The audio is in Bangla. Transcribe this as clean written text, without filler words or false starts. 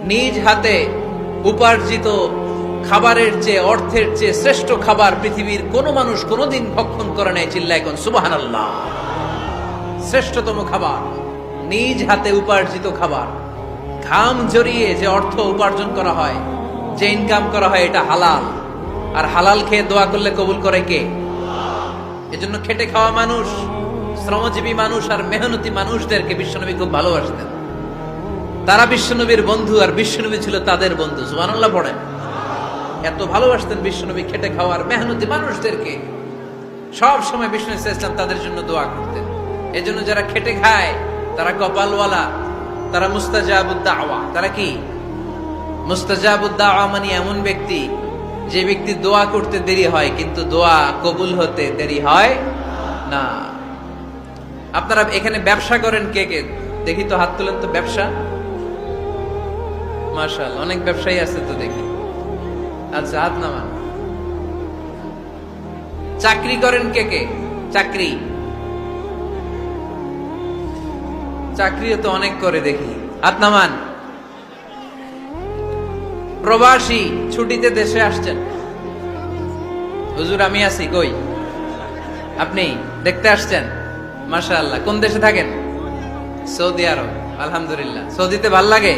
নিজ হাতে উপার্জিত খাবারের চেয়ে, অর্থের চেয়ে শ্রেষ্ঠ খাবার পৃথিবীর কোন মানুষ কোনদিন ভক্ষণ করে নাই। চিল্লায় কোন সুবহানাল্লাহ। শ্রেষ্ঠতম খাবার, নিজ হাতে উপার্জিত খাবার, ঘাম ঝরিয়ে যে অর্থ উপার্জন করা হয়, যে ইনকাম করা হয়, এটা হালাল। আর হালাল খেয়ে দোয়া করলে কবুল করে কে? এজন্য খেটে খাওয়া মানুষ, শ্রমজীবী মানুষ আর মেহনতি মানুষদেরকে বিশ্বনবী খুব ভালোবাসতেন। তারা বিশ্বনবীর বন্ধু আর বিশ্বনবী ছিল তাদের বন্ধু। সুবহানাল্লাহ পড়েন। এত ভালোবাসতেন বিশ্বনবী খেটে খাওয়ার মেহনতি মানুষদেরকে। সব সময় বিশ্বনবী সাল্লাল্লাহু আলাইহি ওয়াসাল্লাম তাদের জন্য দোয়া করতেন। এজন্য যারা খেটে খায় তারা কপালওয়ালা, তারা মুস্তাজাবুদ দাওয়া। তারা কি? মুস্তাজাবুদ দাওয়া মানে এমন ব্যক্তি যে ব্যক্তি দোয়া করতে দেরি হয় কিন্তু দোয়া কবুল হতে দেরি হয় না। আপনারা এখানে ব্যবসা করেন কে কে? দেখি তো, হাত তুলেন তো। ব্যবসা, মাশাআল্লাহ, অনেক ব্যবসায়ী আছে তো দেখি। আচ্ছা, হাত নামান। চাকরি করেন কে কে? চাকরি, চাকরিও তো অনেক করে দেখি। হাত নামান। প্রবাসী, ছুটিতে দেশে আসছেন। হুজুর আমি আছি, কই? আপনি দেখতে আসছেন? মাশাআল্লাহ। কোন দেশে থাকেন? সৌদি আরব। আলহামদুলিল্লাহ। সৌদিতে ভাল লাগে?